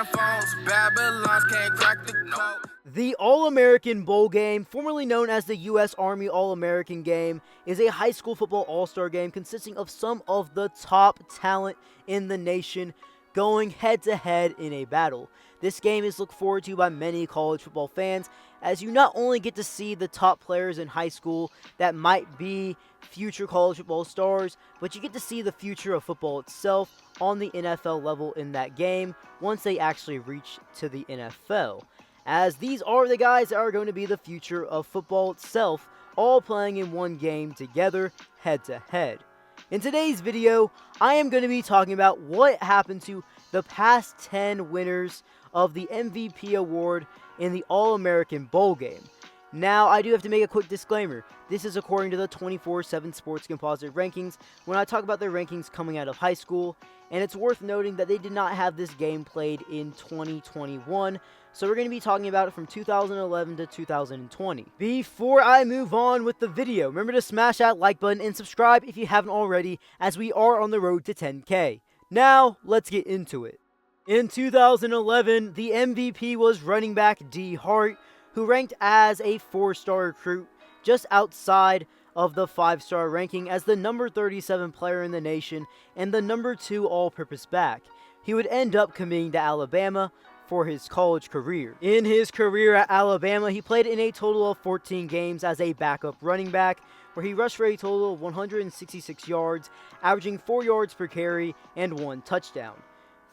Cell phones, Babylons can't crack the code. The All-American Bowl Game, formerly known as the U.S. Army All-American Game, is a high school football all-star game consisting of some of the top talent in the nation going head-to-head in a battle. This game is looked forward to by many college football fans, as you not only get to see the top players in high school that might be future college football stars, but you get to see the future of football itself on the NFL level in that game once they actually reach to the NFL. As these are the guys that are going to be the future of football itself, all playing in one game together, head-to-head. In today's video, I am going to be talking about what happened to the past 10 winners of the MVP award in the All-American Bowl Game. Now, I do have to make a quick disclaimer. This is according to the 24/7 Sports Composite rankings when I talk about their rankings coming out of high school, and it's worth noting that they did not have this game played in 2021, so we're going to be talking about it from 2011 to 2020. Before I move on with the video, remember to smash that like button and subscribe if you haven't already, as we are on the road to 10K. Now, let's get into it. In 2011, the MVP was running back Dee Hart, who ranked as a 4-star recruit just outside of the 5-star ranking as the number 37 player in the nation and the number 2 all-purpose back. He would end up committing to Alabama for his college career. In his career at Alabama, he played in a total of 14 games as a backup running back, where he rushed for a total of 166 yards, averaging 4 yards per carry and 1 touchdown.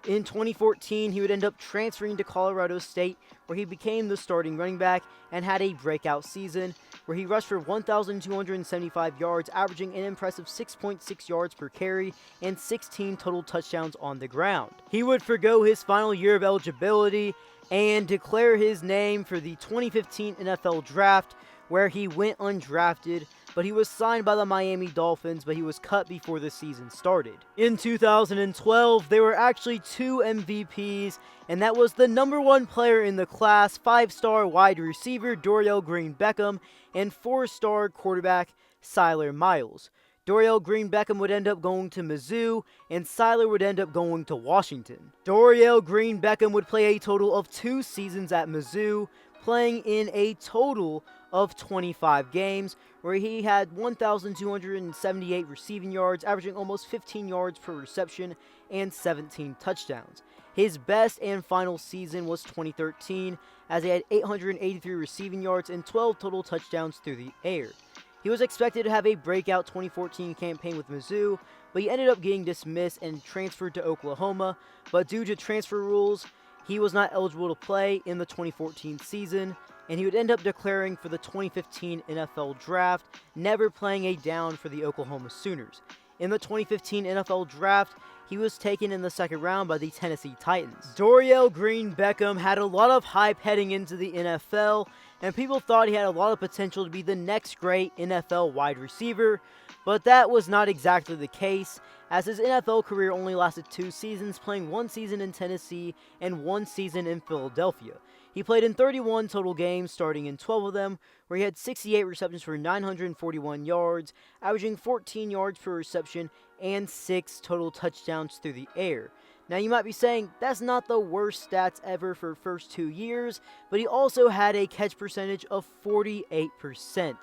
In 2014, he would end up transferring to Colorado State, where he became the starting running back and had a breakout season, where he rushed for 1,275 yards, averaging an impressive 6.6 yards per carry and 16 total touchdowns on the ground. He would forgo his final year of eligibility and declare his name for the 2015 NFL Draft, where he went undrafted, but he was signed by the Miami Dolphins, but he was cut before the season started. In 2012, there were actually 2 MVPs, and that was the number 1 player in the class, 5-star wide receiver Dorial Green-Beckham, and 4-star quarterback Cyler Miles. Dorial Green-Beckham would end up going to Mizzou, and Cyler would end up going to Washington. Dorial Green-Beckham would play a total of 2 seasons at Mizzou, playing in a total of 25 games, where he had 1,278 receiving yards, averaging almost 15 yards per reception and 17 touchdowns. His best and final season was 2013, as he had 883 receiving yards and 12 total touchdowns through the air. He was expected to have a breakout 2014 campaign with Mizzou, but he ended up getting dismissed and transferred to Oklahoma, but due to transfer rules, he was not eligible to play in the 2014 season, and he would end up declaring for the 2015 NFL Draft, never playing a down for the Oklahoma Sooners. In the 2015 NFL Draft, he was taken in the 2nd round by the Tennessee Titans. Dorial Green-Beckham had a lot of hype heading into the NFL, and people thought he had a lot of potential to be the next great NFL wide receiver, but that was not exactly the case, as his NFL career only lasted 2 seasons, playing 1 season in Tennessee and 1 season in Philadelphia. He played in 31 total games, starting in 12 of them, where he had 68 receptions for 941 yards, averaging 14 yards per reception and 6 total touchdowns through the air. Now you might be saying, that's not the worst stats ever for first 2 years, but he also had a catch percentage of 48%,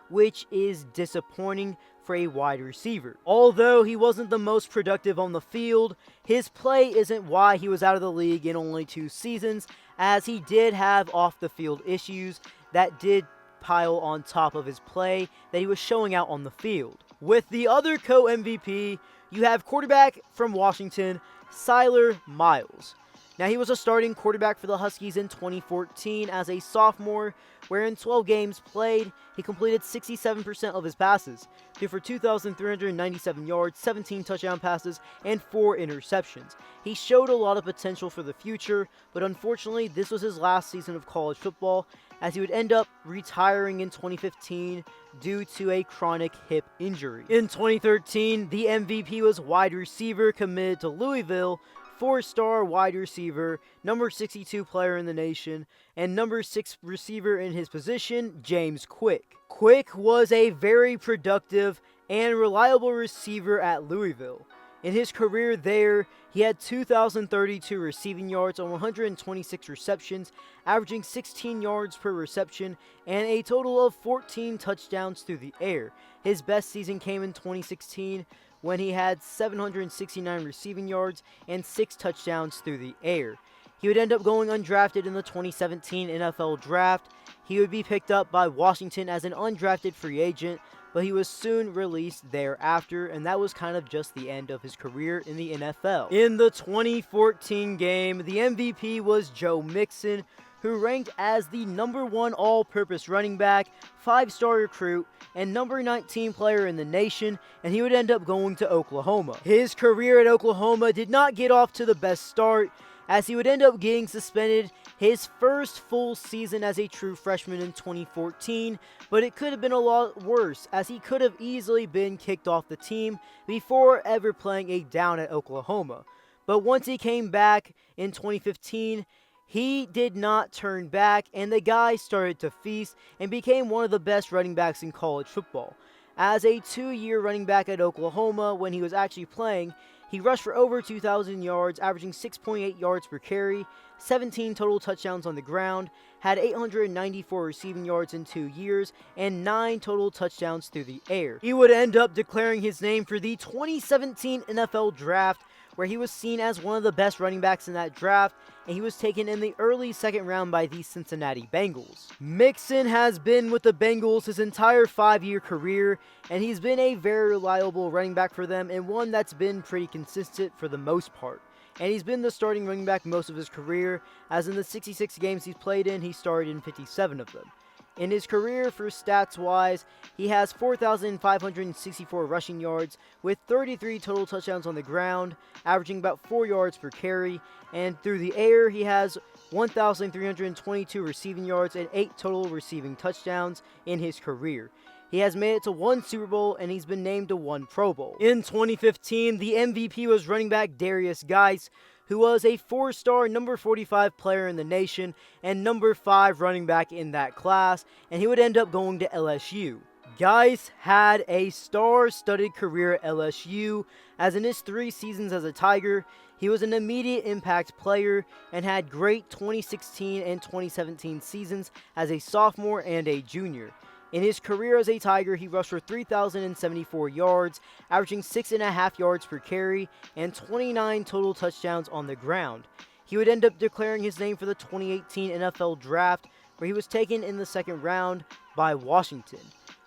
which is disappointing for a wide receiver. Although he wasn't the most productive on the field, his play isn't why he was out of the league in only 2 seasons, as he did have off-the-field issues that did pile on top of his play that he was showing out on the field. With the other co-MVP, you have quarterback from Washington, Cyler Miles. Now, he was a starting quarterback for the Huskies in 2014 as a sophomore, where in 12 games played, he completed 67% of his passes, threw for 2,397 yards, 17 touchdown passes, and 4 interceptions. He showed a lot of potential for the future, but unfortunately, this was his last season of college football, as he would end up retiring in 2015 due to a chronic hip injury. In 2013, the MVP was wide receiver committed to Louisville, 4-star wide receiver, number 62 player in the nation, and number 6 receiver in his position, James Quick. Quick was a very productive and reliable receiver at Louisville. In his career there, he had 2,032 receiving yards on 126 receptions, averaging 16 yards per reception, and a total of 14 touchdowns through the air. His best season came in 2016 when he had 769 receiving yards and 6 touchdowns through the air. He would end up going undrafted in the 2017 NFL Draft. He would be picked up by Washington as an undrafted free agent, but he was soon released thereafter, and that was kind of just the end of his career in the NFL. In the 2014 game, the MVP was Joe Mixon, who ranked as the #1 all-purpose running back, 5-star recruit, and number 19 player in the nation, and he would end up going to Oklahoma. His career at Oklahoma did not get off to the best start, as he would end up getting suspended his first full season as a true freshman in 2014, but it could have been a lot worse, as he could have easily been kicked off the team before ever playing a down at Oklahoma. But once he came back in 2015, he did not turn back, and the guy started to feast and became one of the best running backs in college football. As a 2-year running back at Oklahoma, when he was actually playing, he rushed for over 2,000 yards, averaging 6.8 yards per carry, 17 total touchdowns on the ground, had 894 receiving yards in 2 years, and 9 total touchdowns through the air. He would end up declaring his name for the 2017 NFL Draft, where he was seen as one of the best running backs in that draft, and he was taken in the early second round by the Cincinnati Bengals. Mixon has been with the Bengals his entire 5-year career, and he's been a very reliable running back for them, and one that's been pretty consistent for the most part. And he's been the starting running back most of his career, as in the 66 games he's played in, he started in 57 of them. In his career, for stats-wise, he has 4,564 rushing yards with 33 total touchdowns on the ground, averaging about 4 yards per carry, and through the air, he has 1,322 receiving yards and 8 total receiving touchdowns in his career. He has made it to 1 Super Bowl, and he's been named to 1 Pro Bowl. In 2015, the MVP was running back Derrius Guice, who was a 4-star number 45 player in the nation and number 5 running back in that class, and he would end up going to LSU. Guice had a star-studded career at LSU, as in his 3 seasons as a Tiger, he was an immediate impact player and had great 2016 and 2017 seasons as a sophomore and a junior. In his career as a Tiger, he rushed for 3,074 yards, averaging 6.5 yards per carry, and 29 total touchdowns on the ground. He would end up declaring his name for the 2018 NFL Draft, where he was taken in the second round by Washington.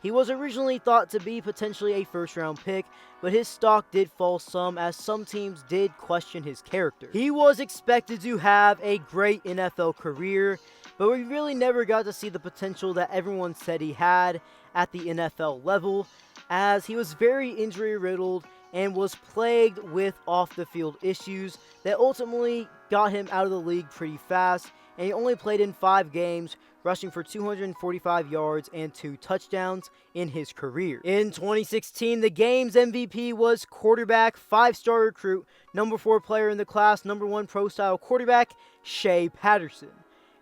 He was originally thought to be potentially a first-round pick, but his stock did fall some, as some teams did question his character. He was expected to have a great NFL career, but we really never got to see the potential that everyone said he had at the NFL level, as he was very injury-riddled and was plagued with off-the-field issues that ultimately got him out of the league pretty fast, and he only played in 5 games, rushing for 245 yards and 2 touchdowns in his career. In 2016, the game's MVP was quarterback, 5-star recruit, number 4 player in the class, number 1 pro-style quarterback, Shea Patterson.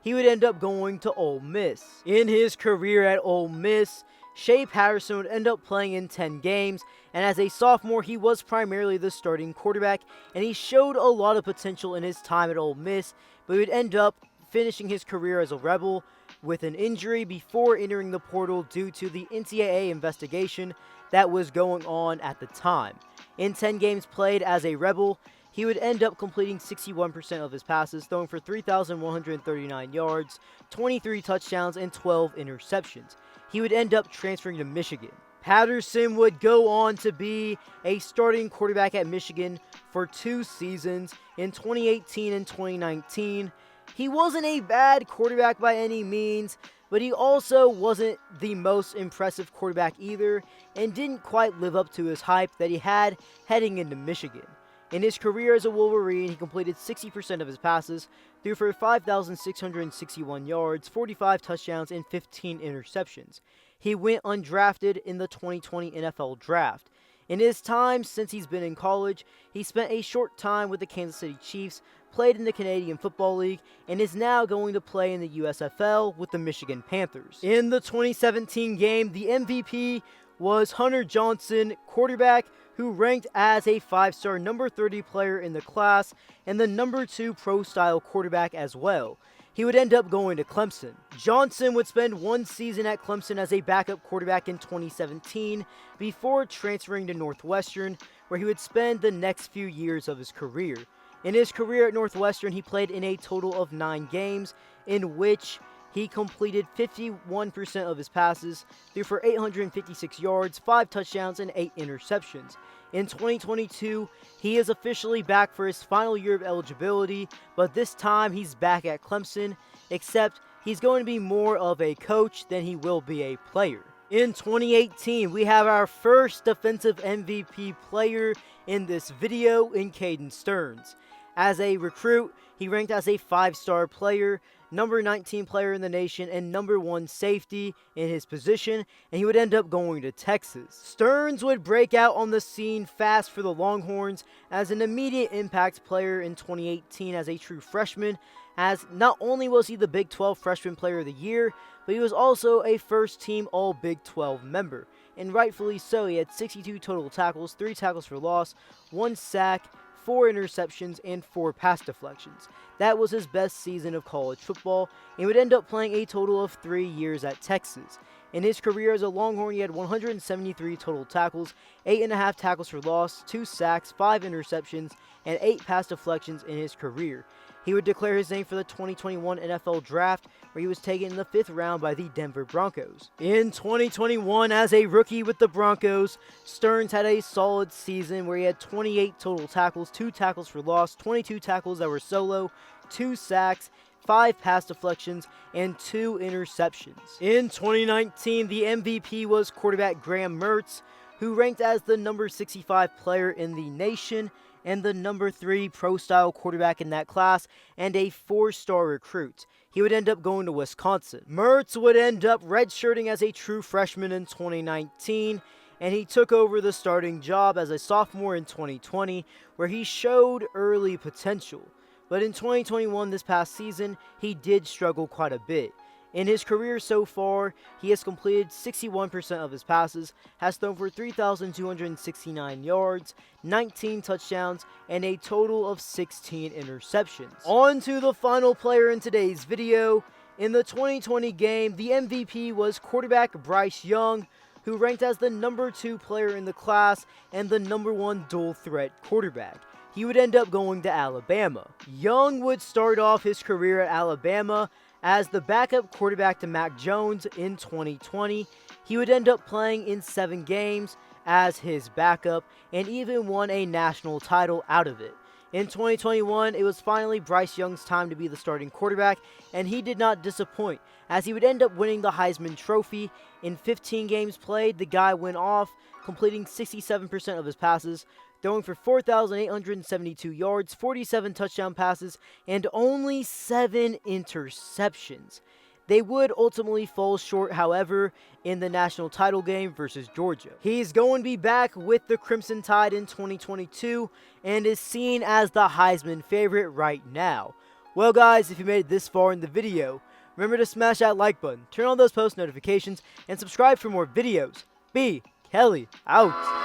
He would end up going to Ole Miss. In his career at Ole Miss, Shea Patterson would end up playing in 10 games, and as a sophomore, he was primarily the starting quarterback, and he showed a lot of potential in his time at Ole Miss, but he would end up finishing his career as a Rebel with an injury before entering the portal due to the NCAA investigation that was going on at the time. In 10 games played as a Rebel, he would end up completing 61% of his passes, throwing for 3,139 yards, 23 touchdowns, and 12 interceptions. He would end up transferring to Michigan. Patterson would go on to be a starting quarterback at Michigan for 2 seasons, in 2018 and 2019. He wasn't a bad quarterback by any means, but he also wasn't the most impressive quarterback either, and didn't quite live up to his hype that he had heading into Michigan. In his career as a Wolverine, he completed 60% of his passes, threw for 5,661 yards, 45 touchdowns, and 15 interceptions. He went undrafted in the 2020 NFL Draft. In his time since he's been in college, he spent a short time with the Kansas City Chiefs, played in the Canadian Football League, and is now going to play in the USFL with the Michigan Panthers. In the 2017 game, the MVP was Hunter Johnson, quarterback, who ranked as a 5-star number 30 player in the class and the number 2 pro-style quarterback as well. He would end up going to Clemson. Johnson would spend one season at Clemson as a backup quarterback in 2017 before transferring to Northwestern, where he would spend the next few years of his career. In his career at Northwestern, he played in a total of 9 games, in which he completed 51% of his passes, threw for 856 yards, 5 touchdowns, and 8 interceptions. In 2022, he is officially back for his final year of eligibility, but this time he's back at Clemson, except he's going to be more of a coach than he will be a player. In 2018, we have our first defensive MVP player in this video in Caden Sterns. As a recruit, he ranked as a 5-star player, number 19 player in the nation, and number 1 safety in his position, and he would end up going to Texas. Sterns would break out on the scene fast for the Longhorns as an immediate impact player in 2018 as a true freshman, as not only was he the Big 12 Freshman Player of the Year, but he was also a first-team All-Big 12 member, and rightfully so. He had 62 total tackles, 3 tackles for loss, 1 sack, 4 interceptions, and 4 pass deflections. That was his best season of college football, and would end up playing a total of 3 years at Texas. In his career as a Longhorn, he had 173 total tackles, 8.5 tackles for loss, 2 sacks, 5 interceptions, and 8 pass deflections in his career. He would declare his name for the 2021 NFL Draft, where he was taken in the 5th round by the Denver Broncos. In 2021, as a rookie with the Broncos, Sterns had a solid season where he had 28 total tackles, 2 tackles for loss, 22 tackles that were solo, 2 sacks, 5 pass deflections, and 2 interceptions. In 2019, the MVP was quarterback Graham Mertz, who ranked as the number 65 player in the nation and the number 3 pro-style quarterback in that class, and a 4-star recruit. He would end up going to Wisconsin. Mertz would end up redshirting as a true freshman in 2019, and he took over the starting job as a sophomore in 2020, where he showed early potential. But in 2021, this past season, he did struggle quite a bit. In his career so far, he has completed 61% of his passes, has thrown for 3,269 yards, 19 touchdowns, and a total of 16 interceptions. On to the final player in today's video. In the 2020 game, the MVP was quarterback Bryce Young, who ranked as the number 2 player in the class and the number 1 dual threat quarterback. He would end up going to Alabama. Young would start off his career at Alabama as the backup quarterback to Mac Jones in 2020. He would end up playing in 7 games as his backup and even won a national title out of it. In 2021, it was finally Bryce Young's time to be the starting quarterback, and he did not disappoint, as he would end up winning the Heisman Trophy. In 15 games played, the guy went off, completing 67% of his passes, throwing for 4,872 yards, 47 touchdown passes, and only 7 interceptions. They would ultimately fall short, however, in the national title game versus Georgia. He's going to be back with the Crimson Tide in 2022 and is seen as the Heisman favorite right now. Well guys, if you made it this far in the video, remember to smash that like button, turn on those post notifications, and subscribe for more videos. B. Kelly out.